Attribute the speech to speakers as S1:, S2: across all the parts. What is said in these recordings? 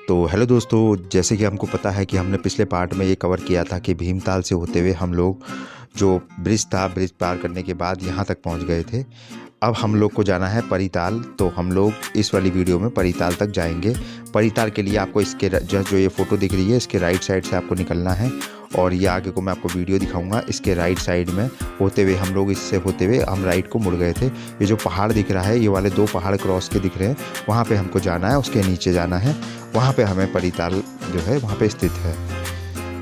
S1: तो हेलो दोस्तों, जैसे कि हमको पता है कि हमने पिछले पार्ट में ये कवर किया था कि भीमताल से होते हुए हम लोग जो ब्रिज था, ब्रिज पार करने के बाद यहाँ तक पहुँच गए थे। अब हम लोग को जाना है परिताल, तो हम लोग इस वाली वीडियो में परिताल तक जाएंगे। परिताल के लिए आपको इसके जो ये फ़ोटो दिख रही है, इसके राइट साइड से आपको निकलना है और ये आगे को मैं आपको वीडियो दिखाऊंगा। इसके राइट साइड में होते हुए हम लोग इससे होते हुए हम राइट को मुड़ गए थे। ये जो पहाड़ दिख रहा है, ये वाले 2 पहाड़ क्रॉस के दिख रहे हैं, वहाँ पे हमको जाना है, उसके नीचे जाना है। वहाँ पे हमें परिताल जो है वहाँ पे स्थित है।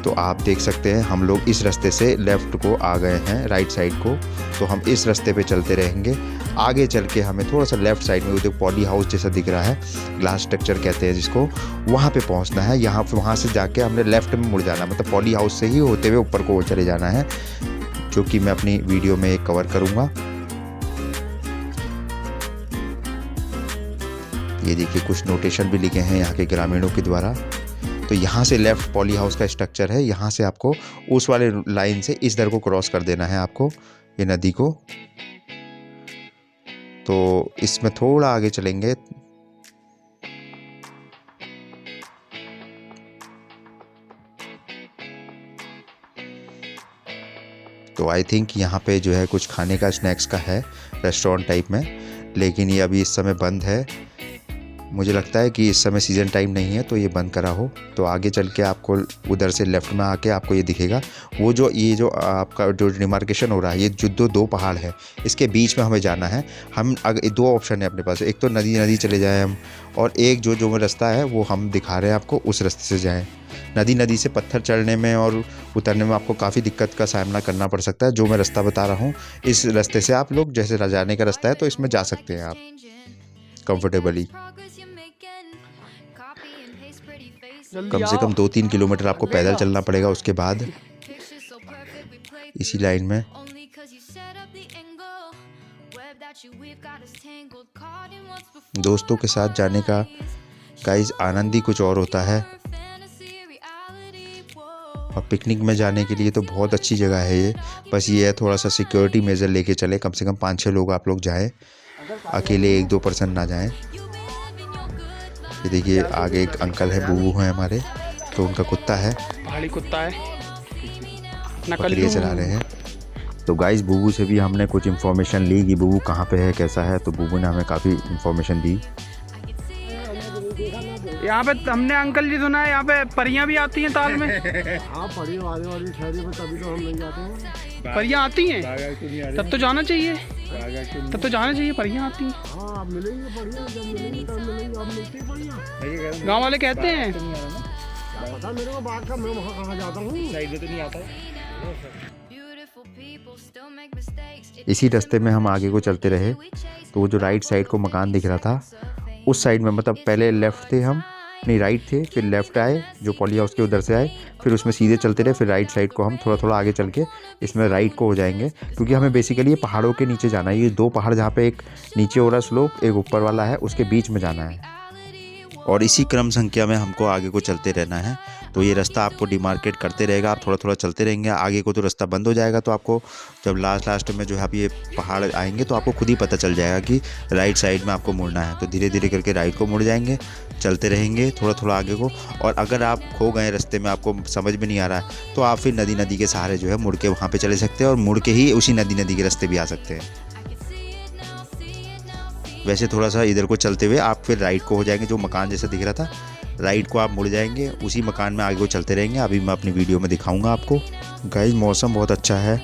S1: तो आप देख सकते हैं हम लोग इस रास्ते से लेफ़्ट को आ गए हैं, राइट साइड को। तो हम इस रास्ते पे चलते रहेंगे। आगे चल के हमें थोड़ा सा लेफ़्ट साइड में वो पॉली हाउस जैसा दिख रहा है, ग्लास स्ट्रक्चर कहते हैं जिसको, वहाँ पे पहुँचना है। वहाँ से जाके हमने लेफ़्ट में मुड़ जाना, मतलब पॉली हाउस से ही होते हुए ऊपर को चले जाना है, जो कि मैं अपनी वीडियो में कवर करूँगा। ये देखिए कुछ नोटेशन भी लिखे हैं यहाँ के ग्रामीणों के द्वारा। तो यहाँ से लेफ़्ट पॉली हाउस का स्ट्रक्चर है, यहाँ से आपको उस वाले लाइन से इस दर को क्रॉस कर देना है आपको, ये नदी को। तो इसमें थोड़ा आगे चलेंगे तो आई थिंक यहाँ पे जो है कुछ खाने का स्नैक्स का है, रेस्टोरेंट टाइप में, लेकिन ये अभी इस समय बंद है। मुझे लगता है कि इस समय सीज़न टाइम नहीं है तो ये बंद करा हो। तो आगे चल के आपको उधर से लेफ़्ट में आके आपको ये दिखेगा, वो जो ये जो आपका जो डिमार्केशन हो रहा है, ये जो 2 पहाड़ है, इसके बीच में हमें जाना है। हम अगर 2 ऑप्शन है अपने पास, एक तो नदी चले जाएँ हम, और एक जो रास्ता है वो हम दिखा रहे हैं आपको, उस रास्ते से जाएँ। नदी से पत्थर चढ़ने में और उतरने में आपको काफ़ी दिक्कत का सामना करना पड़ सकता है। जो मैं रास्ता बता रहा हूँ, इस रास्ते से आप लोग जैसे जाने का रास्ता है तो इसमें जा सकते हैं आप कंफर्टेबली। कम से कम 2-3 किलोमीटर आपको पैदल चलना पड़ेगा। उसके बाद इसी लाइन में दोस्तों के साथ जाने का गाइस आनंद ही कुछ और होता है। और पिकनिक में जाने के लिए तो बहुत अच्छी जगह है ये। बस ये है थोड़ा सा सिक्योरिटी मेजर लेके चले, कम से कम 5-6 लोग आप लोग जाएं, अकेले 1-2 पर्सन ना जाएं। ये देखिए आगे एक अंकल है, बूबू हैं हमारे, तो उनका कुत्ता है,
S2: पहाड़ी कुत्ता है,
S1: बकरियाँ चला रहे हैं। तो गाइस बूबू से भी हमने कुछ इन्फॉर्मेशन ली कि बूबू कहाँ पे है, कैसा है। तो बूबू ने हमें काफ़ी इन्फॉर्मेशन दी।
S2: यहाँ पे हमने अंकल जी सुना है यहाँ पे परियां भी आती हैं ताल में।
S3: हाँ, परियां आने वाली शहर में, तभी तो हम नहीं जाते हैं।
S2: परियां आती हैं, तब तो जाना चाहिए, तब तो जाना चाहिए। परियां आती हैं,
S3: हाँ आप मिलेंगे परियां, जब मिलेंगे तब मिलेंगे। आप मिलती है परियां,
S2: गाँव वाले कहते हैं।
S3: क्या पता मेरे को बात का, मैं वहाँ कहाँ जाता हूँ, साइड तो नहीं आता।
S1: इसी रास्ते में हम आगे को चलते रहे, तो वो जो राइट साइड को मकान दिख रहा था, उस साइड में, मतलब पहले लेफ़्ट थे हम, नहीं राइट थे, फिर लेफ़्ट आए जो पॉली हाउस के उधर से आए, फिर उसमें सीधे चलते रहे, फिर राइट साइड को हम थोड़ा आगे चल के इसमें राइट को हो जाएंगे, क्योंकि हमें बेसिकली ये पहाड़ों के नीचे जाना है। ये 2 पहाड़ जहाँ पे एक नीचे हो रहा स्लोप, एक ऊपर वाला है, उसके बीच में जाना है और इसी क्रम संख्या में हमको आगे को चलते रहना है। तो ये रास्ता आपको डिमार्केट करते रहेगा, आप थोड़ा चलते रहेंगे। आगे को तो रास्ता बंद हो जाएगा, तो आपको जब लास्ट में जो है आप ये पहाड़ आएंगे तो आपको खुद ही पता चल जाएगा कि राइट साइड में आपको मुड़ना है। तो धीरे धीरे करके राइट को मुड़ जाएंगे, चलते रहेंगे थोड़ा आगे को। और अगर आप खो गए रास्ते में, आपको समझ में नहीं आ रहा है, तो आप फिर नदी के सहारे जो है मुड़ के वहाँ पर चले सकते हैं, और मुड़ के ही उसी नदी के रास्ते भी आ सकते हैं। वैसे थोड़ा सा इधर को चलते हुए आप फिर राइट को हो जाएंगे, जो मकान जैसा दिख रहा था, राइट को आप मुड़ जाएंगे, उसी मकान में आगे को चलते रहेंगे। अभी मैं अपनी वीडियो में दिखाऊंगा आपको। गाइस मौसम बहुत अच्छा है,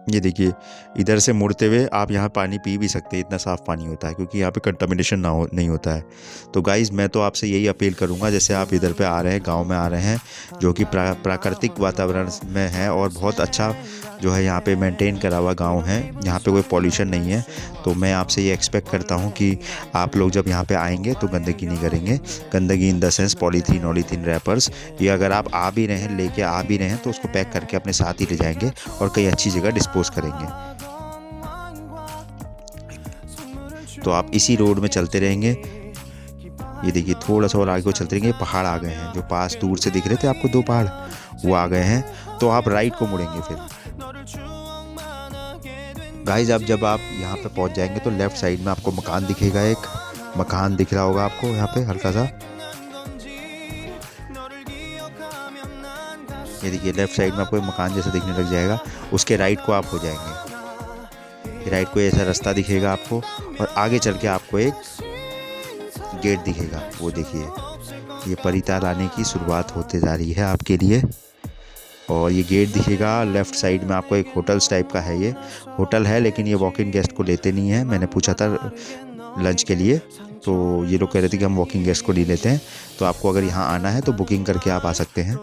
S1: ये देखिए इधर से मुड़ते हुए आप यहाँ पानी पी भी सकते हैं, इतना साफ़ पानी होता है, क्योंकि यहाँ पे कंटामिनेशन नहीं होता है। तो गाइज़ मैं तो आपसे यही अपील करूँगा, जैसे आप इधर पे आ रहे हैं, गांव में आ रहे हैं, जो कि प्राकृतिक वातावरण में है और बहुत अच्छा जो है यहाँ पे मेंटेन करा हुआ गांव है, यहाँ पे कोई पॉल्यूशन नहीं है। तो मैं आपसे ये एक्सपेक्ट करता हूँ कि आप लोग जब यहाँ पे आएंगे तो गंदगी नहीं करेंगे। गंदगी in the sense polythene rappers, ये अगर आप आ भी रहे हैं, लेके आ भी रहे हैं, तो उसको पैक करके अपने साथ ही ले जाएंगे और कई अच्छी जगह डिस्पोज करेंगे। तो आप इसी रोड में चलते रहेंगे। ये देखिए थोड़ा सा और आगे को चलते रहेंगे, पहाड़ आ गए हैं, जो पास दूर से दिख रहे थे आपको 2 पहाड़, वो आ गए हैं। तो आप राइट को मुड़ेंगे। फिर गाइज अब जब आप यहाँ पे पहुँच जाएंगे तो लेफ़्ट साइड में आपको मकान दिखेगा एक, मकान दिख रहा होगा आपको यहाँ पे हल्का सा। ये देखिए लेफ्ट साइड में आपको एक मकान जैसा दिखने लग जाएगा, उसके राइट को आप हो जाएंगे। राइट को ऐसा रास्ता दिखेगा आपको और आगे चल के आपको एक गेट दिखेगा। वो देखिए ये परिताल आने की शुरुआत होते जा रही है आपके लिए। और ये गेट दिखेगा लेफ़्ट साइड में आपको, एक होटल्स टाइप का है। ये होटल है लेकिन ये वॉक इन गेस्ट को लेते नहीं है। मैंने पूछा था लंच के लिए तो ये लोग कह रहे थे कि हम वॉकिंग गेस्ट को नहीं लेते हैं। तो आपको अगर यहाँ आना है तो बुकिंग करके आप आ सकते हैं।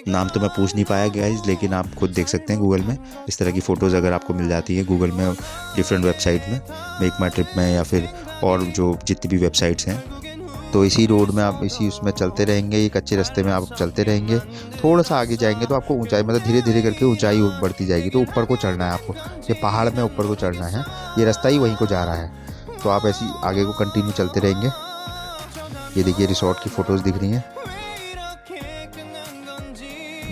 S1: नाम तो मैं पूछ नहीं पाया गाइस, लेकिन आप खुद देख सकते हैं गूगल में। इस तरह की फ़ोटोज़ अगर आपको मिल जाती है गूगल में, डिफरेंट वेबसाइट में, मेक माई ट्रिप में या फिर और जो जितनी भी वेबसाइट्स हैं। तो इसी रोड में आप इसी उसमें चलते रहेंगे, ये कच्चे रास्ते में आप चलते रहेंगे। थोड़ा सा आगे जाएंगे तो आपको ऊंचाई, मतलब धीरे धीरे करके ऊंचाई बढ़ती जाएगी। तो ऊपर को चढ़ना है आपको, ये पहाड़ में ऊपर को चढ़ना है। ये रास्ता ही वहीं को जा रहा है। तो आप ऐसी आगे को कंटिन्यू चलते रहेंगे। ये देखिए रिसोर्ट की फ़ोटोज़ दिख रही हैं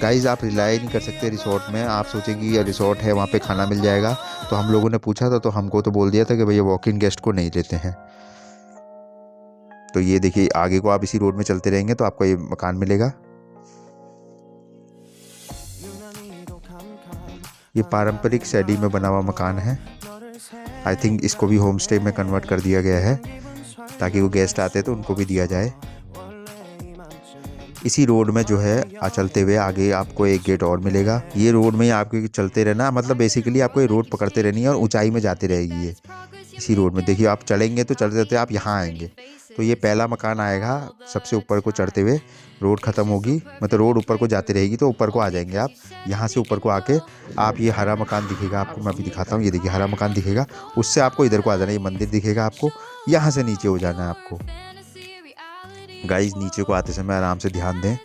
S1: गाइज़। आप रिलाई नहीं कर सकते रिसोर्ट में। आप सोचेंगे ये रिसोर्ट है वहाँ पे खाना मिल जाएगा। तो हम लोगों ने पूछा था तो हमको तो बोल दिया था कि भैया वॉक इन गेस्ट को नहीं लेते हैं। तो ये देखिए आगे को आप इसी रोड में चलते रहेंगे तो आपको ये मकान मिलेगा। ये पारंपरिक शैली में बना हुआ मकान है। आई थिंक इसको भी होम स्टे में कन्वर्ट कर दिया गया है ताकि वो गेस्ट आते तो उनको भी दिया जाए। इसी रोड में जो है चलते हुए आगे आपको एक गेट और मिलेगा। ये रोड में ही आपको चलते रहना, मतलब बेसिकली आपको ये रोड पकड़ते रहनी है और ऊंचाई में जाती रहेगी ये। इसी रोड में देखिए आप चलेंगे तो चलते चलते आप यहाँ आएंगे तो ये पहला मकान आएगा। सबसे ऊपर को चढ़ते हुए रोड ख़त्म होगी, मतलब रोड ऊपर को जाती रहेगी तो ऊपर को आ जाएंगे आप। यहाँ से ऊपर को आके आप ये हरा मकान दिखेगा आपको, मैं अभी दिखाता हूँ। ये देखिए हरा मकान दिखेगा, उससे आपको इधर को आ जाना है। ये मंदिर दिखेगा आपको, यहाँ से नीचे हो जाना है आपको। गाइस नीचे को आते समय आराम से ध्यान दें,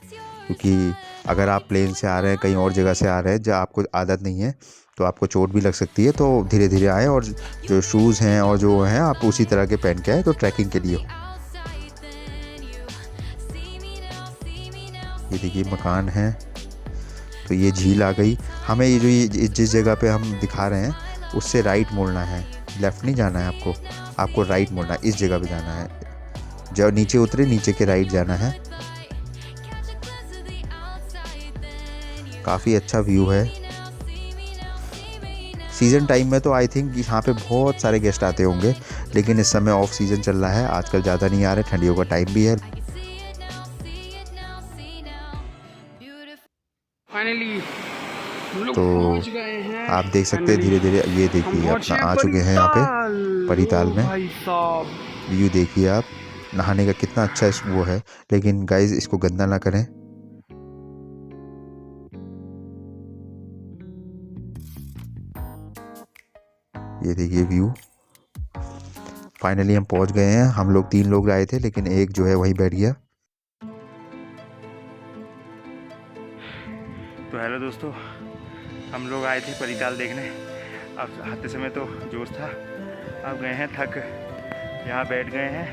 S1: क्योंकि अगर आप प्लेन से आ रहे हैं, कहीं और जगह से आ रहे हैं जहाँ आपको आदत नहीं है तो आपको चोट भी लग सकती है। तो धीरे धीरे आए और जो शूज़ हैं और जो हैं आप उसी तरह के पहन के आए तो ट्रैकिंग के लिए। ये देखिए मकान है। तो ये झील आ गई। हमें ये जो ये जिस जगह पे हम दिखा रहे हैं उससे राइट मुड़ना है, लेफ़्ट नहीं जाना है आपको राइट मुड़ना है। इस जगह पे जाना है, जब नीचे उतरे नीचे के राइट जाना है। काफ़ी अच्छा व्यू है। सीज़न टाइम में तो आई थिंक यहाँ पे बहुत सारे गेस्ट आते होंगे, लेकिन इस समय ऑफ सीज़न चल रहा है, आजकल ज़्यादा नहीं आ रहे, ठंडियों का टाइम भी है।
S2: फाइनली
S1: तो आप देख सकते हैं धीरे धीरे। ये देखिए अपना आ चुके हैं यहाँ पे परिताल में। व्यू देखिए आप, नहाने का कितना अच्छा वो है। लेकिन गाइज इसको गंदा ना करें। ये देखिए व्यू। फाइनली हम पहुंच गए हैं। हम लोग 3 लोग आए थे लेकिन एक जो है वहीं बैठ गया।
S4: तो हेलो दोस्तों, हम लोग आए थे परिताल देखने। अब आते समय तो जोश था, अब गए हैं थक, यहाँ बैठ गए हैं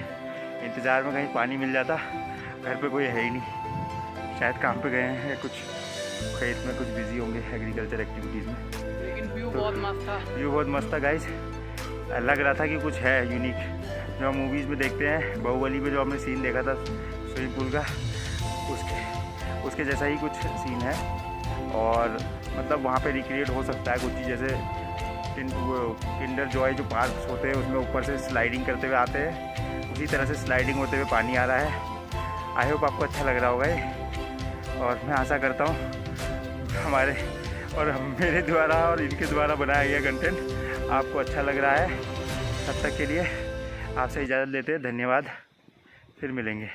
S4: इंतज़ार में कहीं पानी मिल जाता। घर पे कोई है ही नहीं, शायद काम पे गए हैं या कुछ खेत में कुछ बिजी होंगे एग्रीकल्चर एक्टिविटीज़ में।
S2: लेकिन व्यू
S4: तो
S2: बहुत मस्त था।
S4: व्यू बहुत मस्त था गाइस। लग रहा था कि कुछ है यूनिक, जो हम मूवीज़ में देखते हैं। बाहुबली में जो हमने सीन देखा था स्विमिंग पूल का, उसके जैसा ही कुछ सीन है। और मतलब वहाँ पे रिक्रिएट हो सकता है कुछ चीज़, जैसे किंडर जॉय जो पार्क्स होते हैं उसमें ऊपर से स्लाइडिंग करते हुए आते हैं, उसी तरह से स्लाइडिंग होते हुए पानी आ रहा है। आई होप आपको अच्छा लग रहा होगा ये, और मैं आशा करता हूँ हमारे और मेरे द्वारा और इनके द्वारा बनाया गया कंटेंट आपको अच्छा लग रहा है। तब तक के लिए आपसे इजाज़त लेते हैं, धन्यवाद, फिर मिलेंगे।